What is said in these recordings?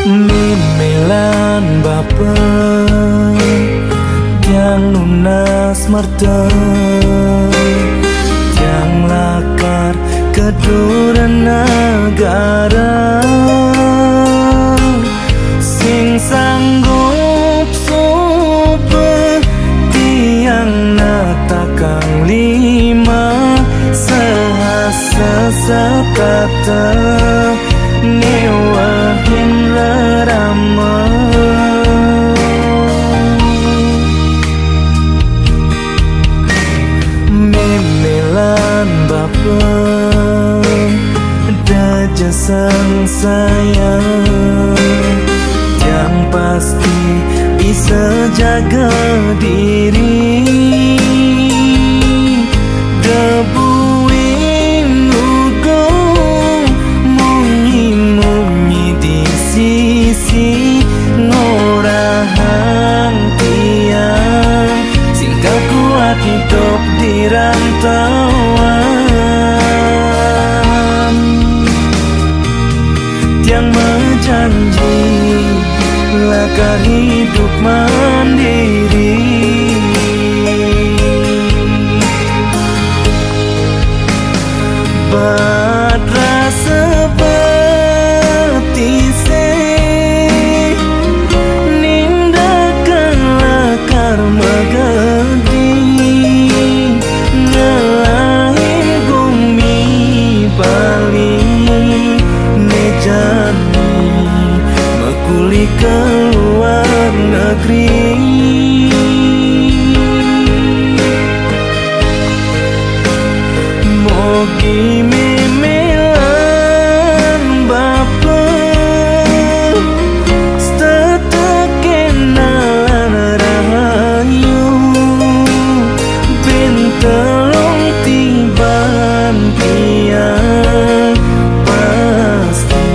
Mimelan bapa tiang lunas merta tiang lakar keduran negara sing sanggup super tiang natakang lima sehasa sekata newahin rama memelan bapa daja sang sayang yang pasti bisa jaga diri debuin ugung munyi-munyi di sisi ngorahang tiang singkat kuat hidup di rantauan tiang berjanji lakar hidup mandiri batra seperti nindakan lakar magadi ngelahin bumi Bali nejani makuli keluar negeri mogi memelan bapa setekenalan rahayu bentelong tiban piang pasti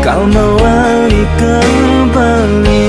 kau mewali kembali.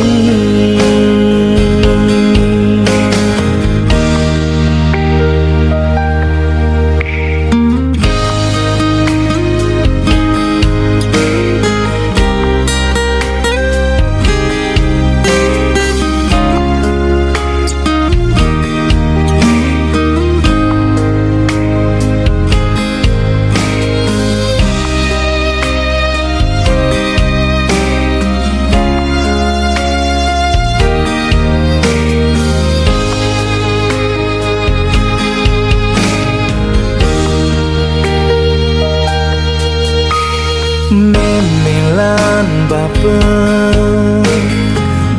Memelan bapa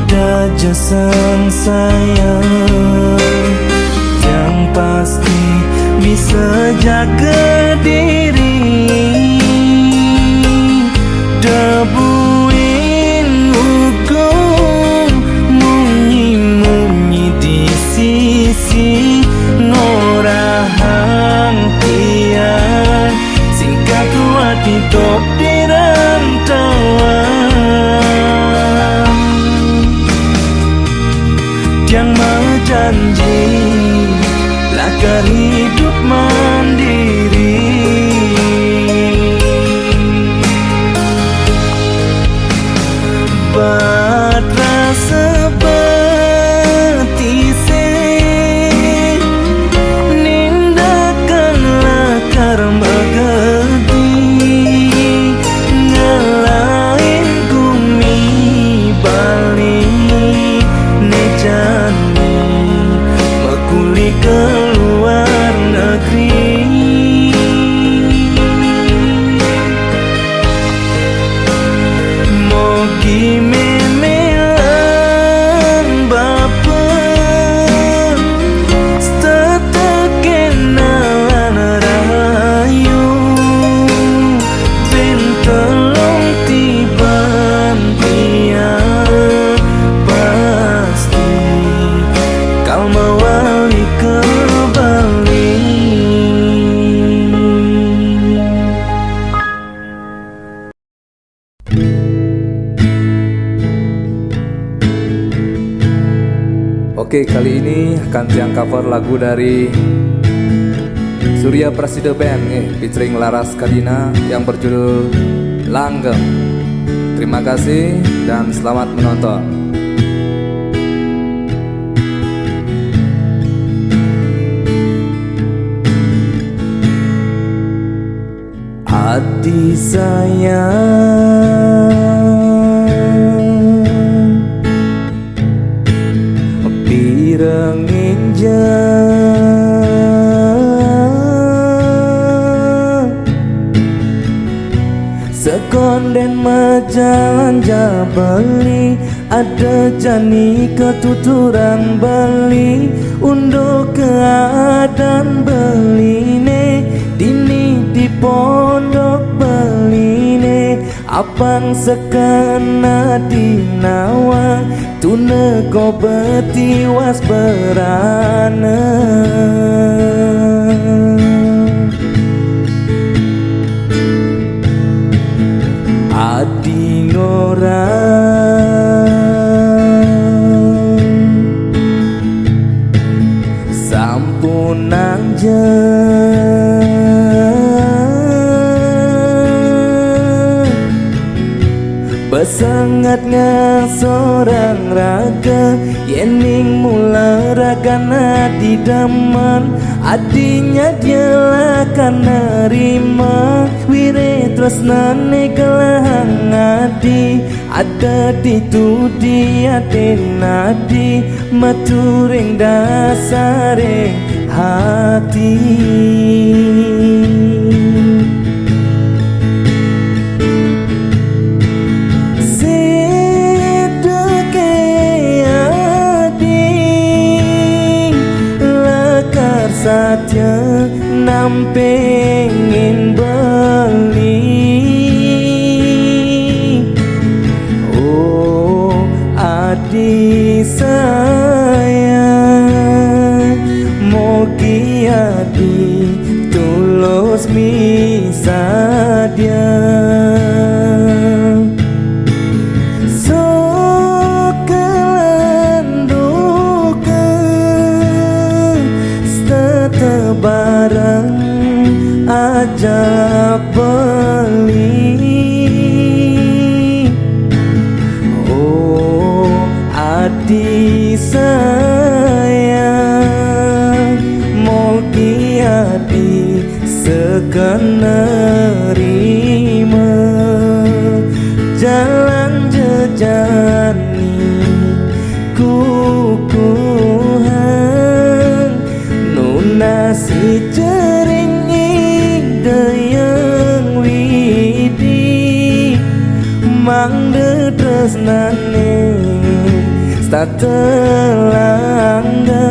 daja sang sayang yang pasti bisa jaga diri debuin ugung munyi-munyi di sisi ngorahang tiang singkat kuat hidup di rantauan yang berjanji lakar hidup mandiri batra seperti nindakan lakar magadi ngelain bumi Bali nejani makuli keluar negeri mogi memelan bapa setekenalan rahayu bentelong tiban piang pasti kau mewali kembali. Oke, kali ini akan tiang cover lagu dari Surya Prasida Band featuring Laras Kadina yang berjudul Langgeng. Terima kasih dan selamat menonton. Hati sayang pirengin sekonden majalan jabali ada jani ketuturan bali untuk keadaan beline dini di pondok beline apang sekena dinawa tune ko betiwas berana adi ngorang sampun besangat seorang raga yening mula ragana di daman adinya dia akan nerima wire tresnane kelahang adi ada di tudi ade nadi maturing dasaring hati. Satya nampengin beli oh adi sayang mogi adi tulus misadia bareng ajak beli oh adi sayang mogi adi sekena nerima jalan jejani kukuhan nasi jering dayang widi mang tresnane statelangga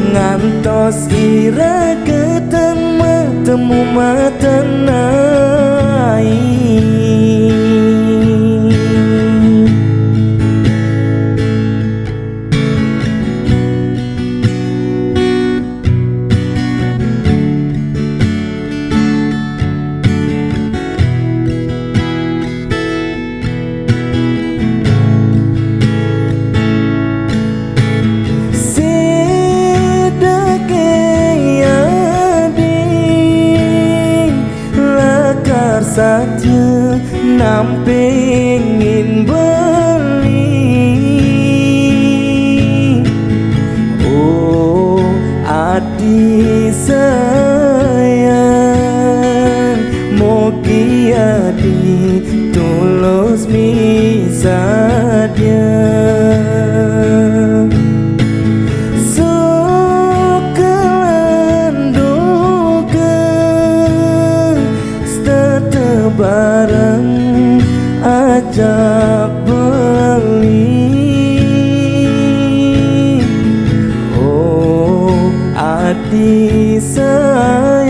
ngantos ira ketemu temu matenai. Satya nampengin beli oh adi sayang mogi adi tulus misadia bareng ajak beli oh adi sayang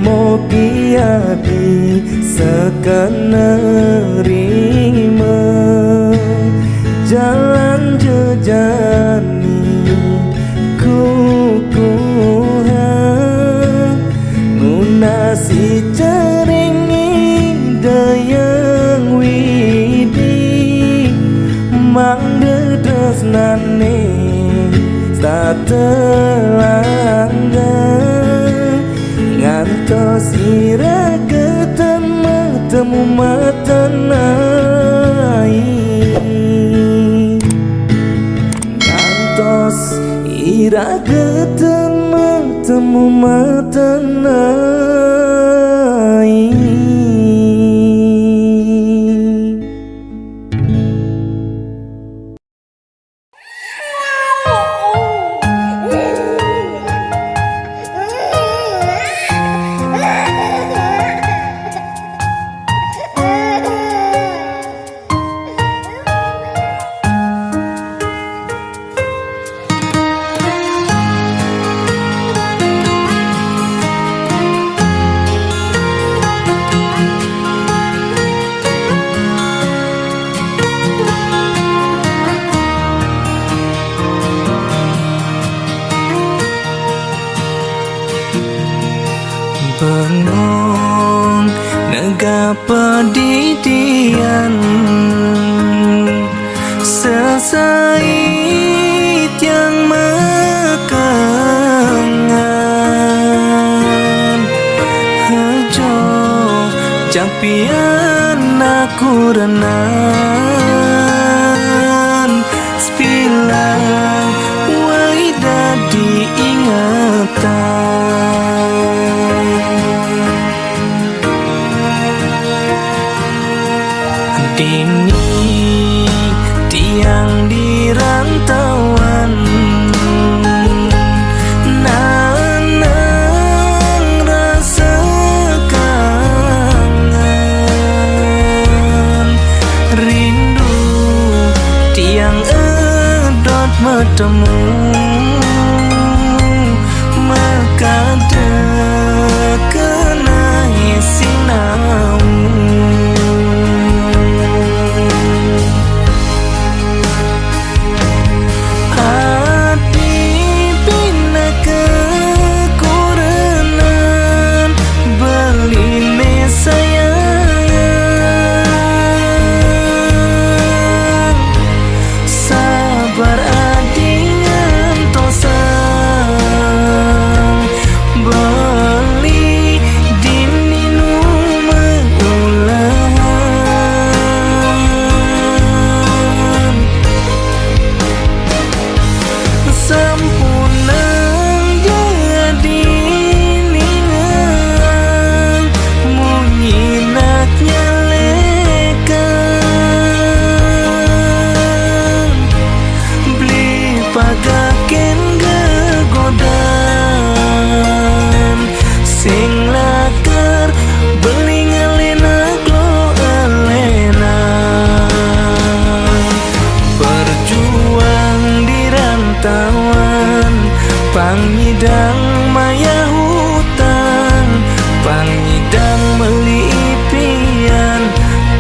mogi adi sekena nerima jalan jejani telanggang ngantos ira ketemu matenai, ngantos ira ketemu matenai. Bengong nega pedidian sesait yang mekengan hejo japian aku renan sepilang waida diingatan dini tiang di rantauan nanang rasa kangen rindu tiang edot metemu makade kena sinau pagaken gegodan sing lakar beli ngalena glo alena berjuang di rantauan pangidang maya hutang pangidang meli impian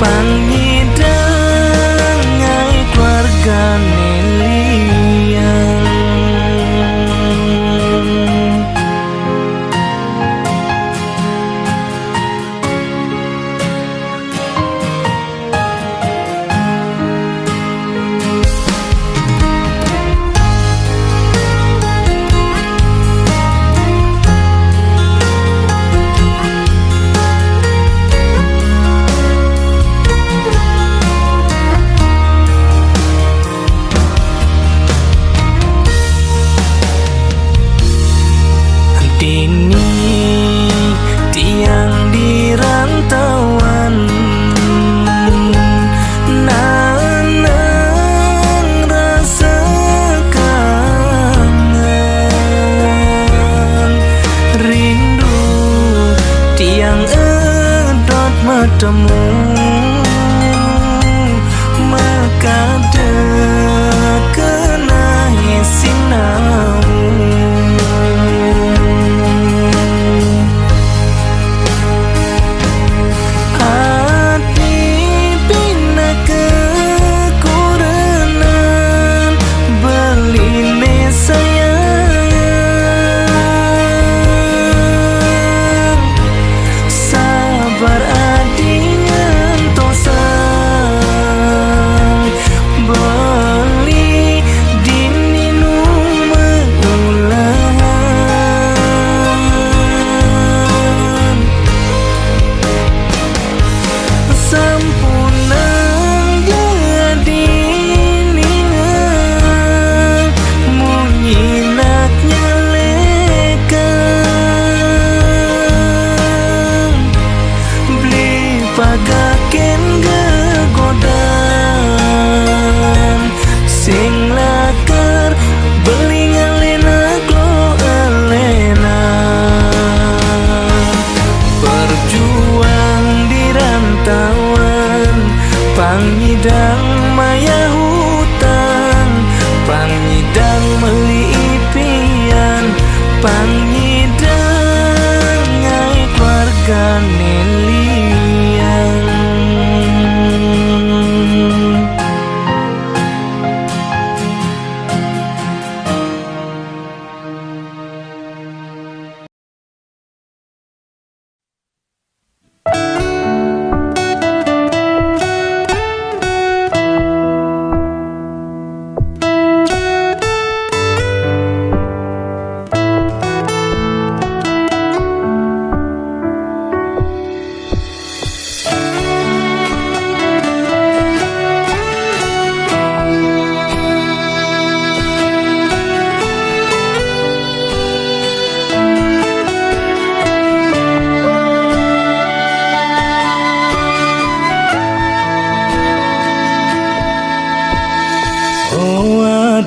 pangidang ngai keluarga dini tiang di rantauan nanang rasa kangen rindu tiang edot metemu makade kena sinau sabar adingan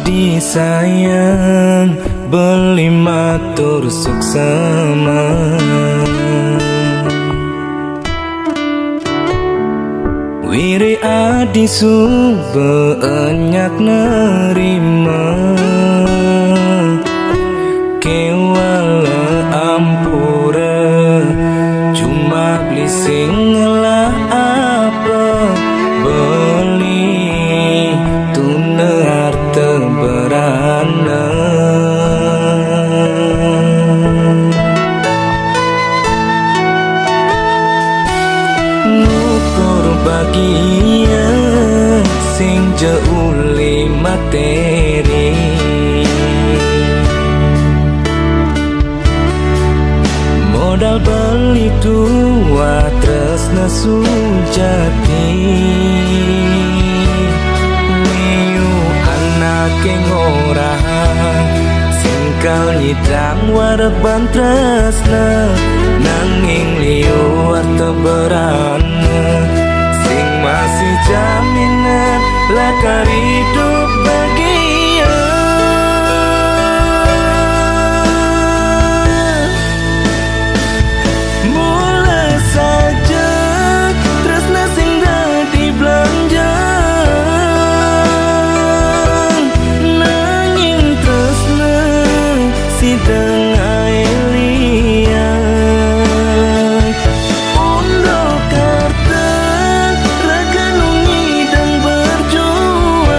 adi sayang beli matur suksema. Wiri adi su banyak nerima, kewala ampura cuma beli singlah apa beli tuna harta berana. Ngukur bagia sing jauh materi, modal beli tua tresna sujati. Miu anake ngorah singkal nyidang warban tresna, nanging liu arta berana sing masih jaminan lakar hidup bahagia. Mulai saja tresna sing dadi belanja, nanging tresna sidang aelia. Ondo karta raga nungi dan berjuang,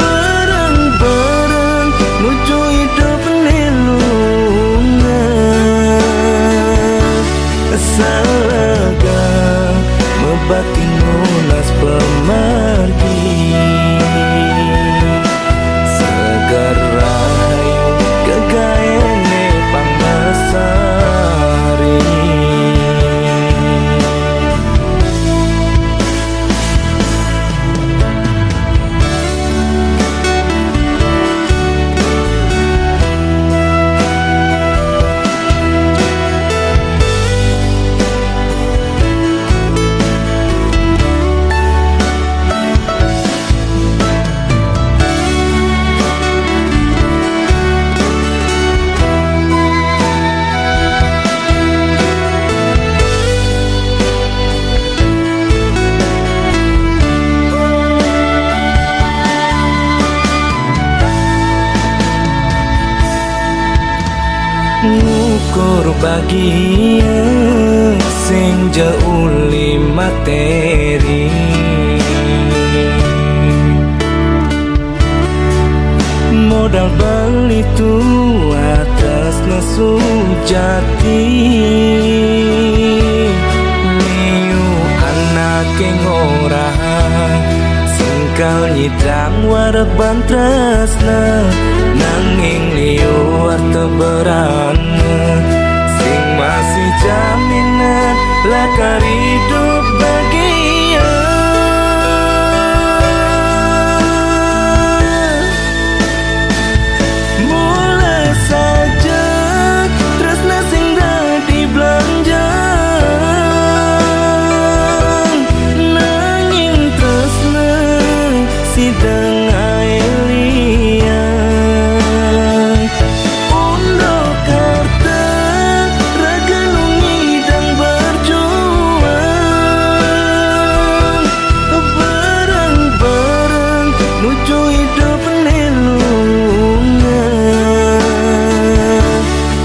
bareng-bareng menuju hidup nelungan. Salaga mebatin lunas pemargi, segar rayu kegaene pangmasari. Ngukur bahagia sing jauh materi, modal beli tua tresna sujati. Miu anake ngorah singkal nyidang warban tresna, nanging liu arta berana sing masih jaminan lakar hidup bahagia. Mulai saja tresna sing dadi belanja, nanging tresna sidang aelia. Ondo karta raga nungi dan berjuang, bareng-bareng menuju hidup nelungan.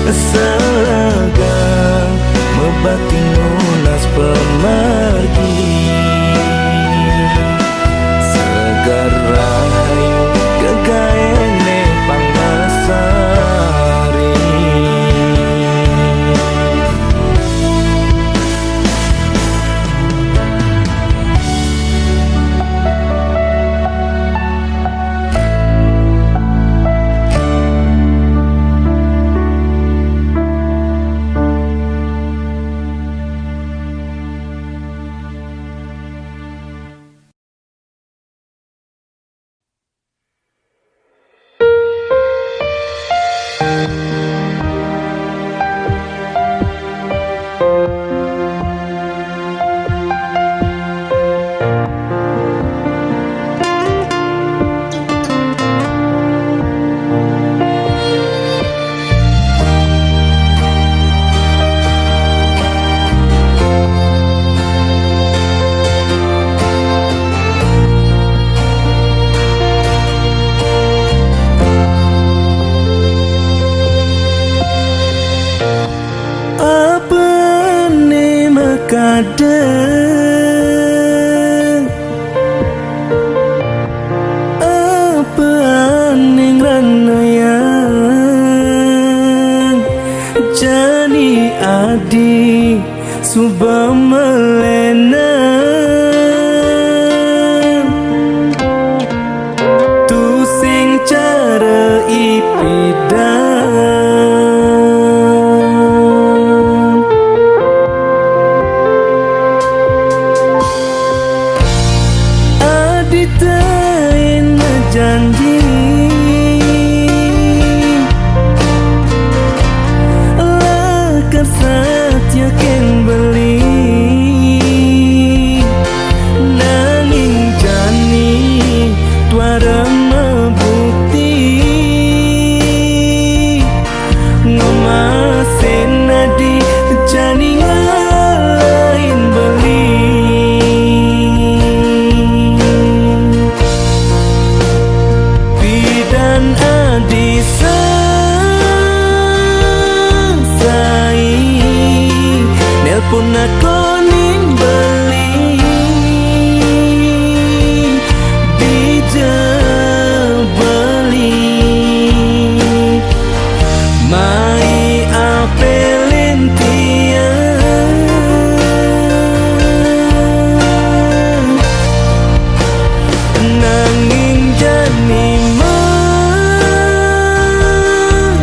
Salaga mebatin lunas pemargi, segar rayu kegaene pangmasari. adi suba melena tu sing cara ipidan adi tain janji Satya ken beli nanging jani tuara mebukti ngemasen nadi jani ngalahin beli bidan adisa pun aku nimbali dijebeli mai apelin tiang nanging jani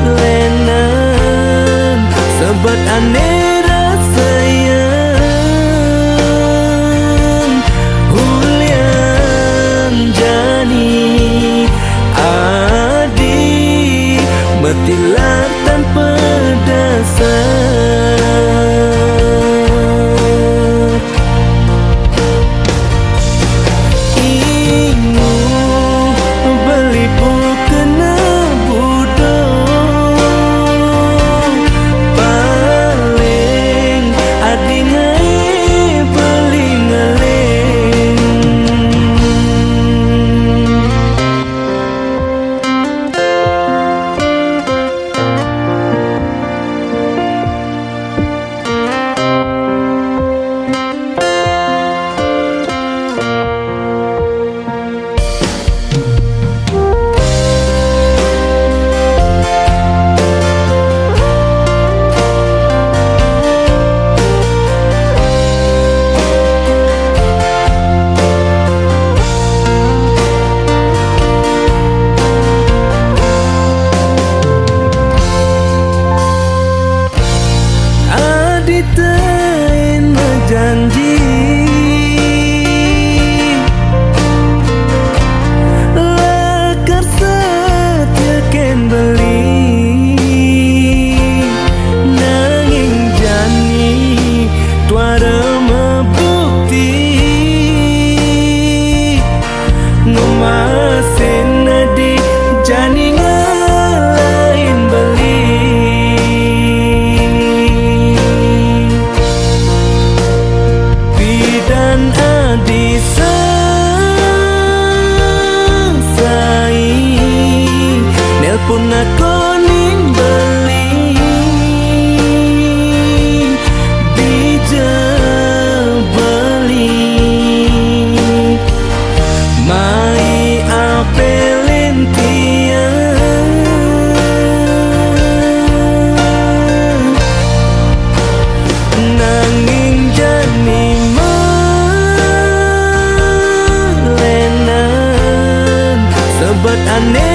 melenan sebab aneh metilar tanpa dasar ingu beli kena budong paling adi ngai beli ngaleng janji lakar satya ken beli nanging jani tuara mebukti ngemasen nadi jani ngalahin beli dan adi sangsai nelpon aku nimbali dijebeli mai apelin tiang nanging jani sebab aneh